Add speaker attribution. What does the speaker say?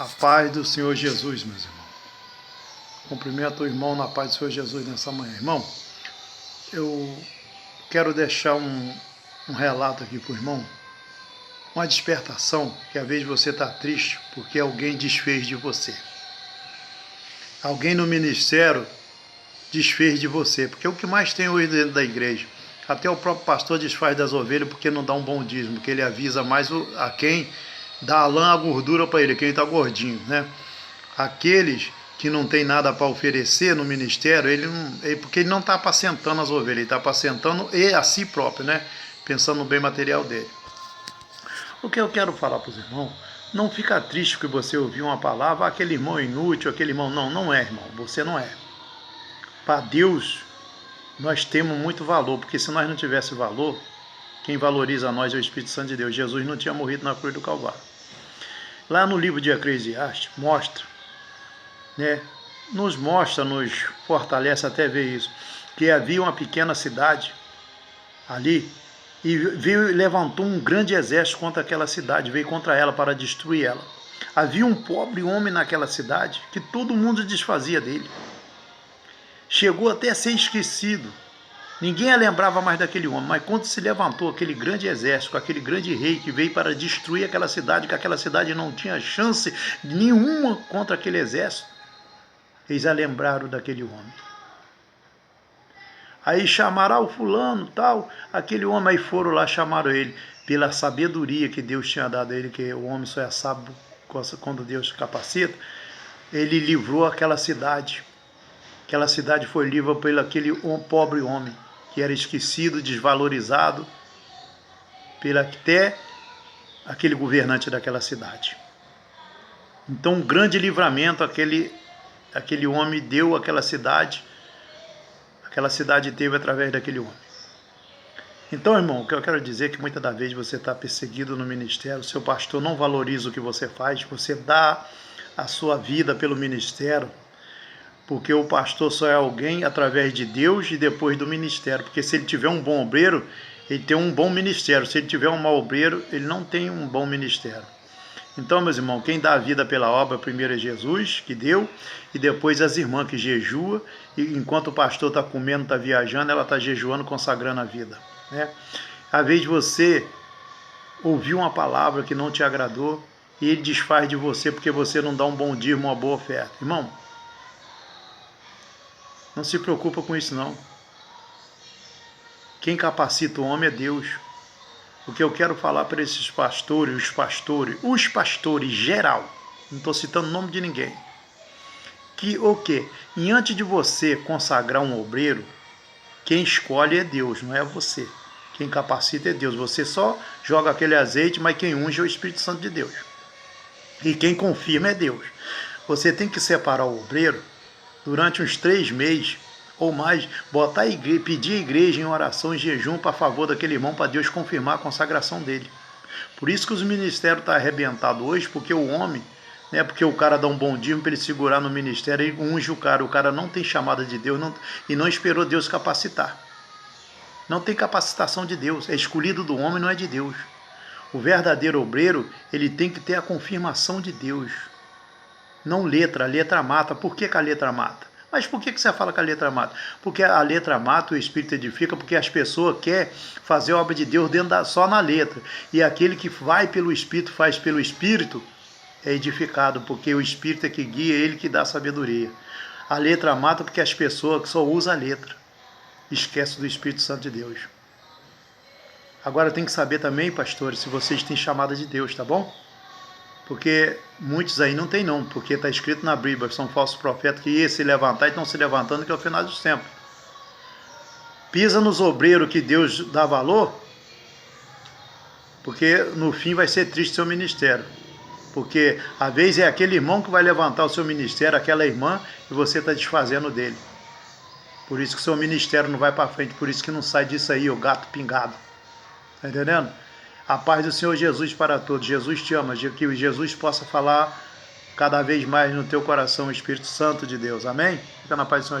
Speaker 1: A paz do Senhor Jesus, meus irmãos. Cumprimento o irmão na paz do Senhor Jesus nessa manhã. Irmão, eu quero deixar um relato aqui para o irmão, uma despertação, que às vezes você está triste porque alguém desfez de você. Alguém no ministério desfez de você, porque o que mais tem hoje dentro da igreja, até o próprio pastor desfaz das ovelhas porque não dá um bom dízimo, porque ele avisa mais a quem dá a lã, a gordura para ele, quem está gordinho, né? Aqueles que não tem nada para oferecer no ministério, porque ele não está apacentando as ovelhas, ele está apacentando a si próprio, né? Pensando no bem material dele. O que eu quero falar para os irmãos, não fica triste que você ouviu uma palavra, aquele irmão é inútil, aquele irmão, não é, irmão, você não é. Para Deus, nós temos muito valor, porque se nós não tivéssemos valor, quem valoriza nós é o Espírito Santo de Deus. Jesus não tinha morrido na cruz do Calvário. Lá no livro de Eclesiastes, mostra, né, nos fortalece até ver isso, que havia uma pequena cidade ali, e levantou um grande exército contra aquela cidade, veio contra ela para destruir ela. Havia um pobre homem naquela cidade, que todo mundo desfazia dele. Chegou até a ser esquecido. Ninguém a lembrava mais daquele homem, mas quando se levantou aquele grande exército, aquele grande rei que veio para destruir aquela cidade, que aquela cidade não tinha chance nenhuma contra aquele exército, eles a lembraram daquele homem. Aí chamaram o fulano, tal, aquele homem, aí foram lá, chamaram ele, pela sabedoria que Deus tinha dado a ele, que o homem só é sábio quando Deus capacita, ele livrou aquela cidade. Aquela cidade foi livre por aquele pobre homem, que era esquecido, desvalorizado, até aquele governante daquela cidade. Então, um grande livramento aquele homem deu àquela cidade teve através daquele homem. Então, irmão, o que eu quero dizer é que muitas das vezes você está perseguido no ministério, seu pastor não valoriza o que você faz, você dá a sua vida pelo ministério, porque o pastor só é alguém através de Deus e depois do ministério, porque se ele tiver um bom obreiro, ele tem um bom ministério, se ele tiver um mau obreiro, ele não tem um bom ministério. Então, meus irmãos, quem dá a vida pela obra, primeiro é Jesus, que deu, e depois as irmãs que jejuam, e enquanto o pastor está comendo, está viajando, ela está jejuando, consagrando a vida, né? Às vezes você ouviu uma palavra que não te agradou, e ele desfaz de você porque você não dá um bom dízimo, uma boa oferta. Irmão, não se preocupa com isso não. Quem capacita o homem é Deus. O que eu quero falar para esses pastores, os pastores geral, não estou citando o nome de ninguém, que o quê? E antes de você consagrar um obreiro, quem escolhe é Deus, não é você. Quem capacita é Deus. Você só joga aquele azeite, mas quem unge é o Espírito Santo de Deus. E quem confirma é Deus. Você tem que separar o obreiro durante uns 3 meses ou mais, botar pedir a igreja em oração, em jejum para favor daquele irmão, para Deus confirmar a consagração dele. Por isso que os ministérios estão arrebentados hoje, porque o homem, né, porque o cara dá um bom dízimo para ele segurar no ministério, ele unge o cara não tem chamada de Deus e não esperou Deus capacitar. Não tem capacitação de Deus, é escolhido do homem, não é de Deus. O verdadeiro obreiro, ele tem que ter a confirmação de Deus. Não letra, a letra mata. Por que a letra mata? Mas por que você fala que a letra mata? Porque a letra mata, o Espírito edifica, porque as pessoas querem fazer a obra de Deus só na letra. E aquele que vai pelo Espírito, faz pelo Espírito, é edificado, porque o Espírito é que guia, ele que dá sabedoria. A letra mata porque as pessoas só usam a letra, esquecem do Espírito Santo de Deus. Agora tem que saber também, pastores, se vocês têm chamada de Deus, tá bom? Porque muitos aí não tem não, porque está escrito na Bíblia, são falsos profetas que iam se levantar e estão se levantando, que é o final dos tempos. Pisa nos obreiros que Deus dá valor, porque no fim vai ser triste seu ministério. Porque às vezes é aquele irmão que vai levantar o seu ministério, aquela irmã, e você está desfazendo dele. Por isso que o seu ministério não vai para frente, por isso que não sai disso aí, o gato pingado. Está entendendo? A paz do Senhor Jesus para todos. Jesus te ama, que Jesus possa falar cada vez mais no teu coração, o Espírito Santo de Deus. Amém? Fica na paz do Senhor Jesus.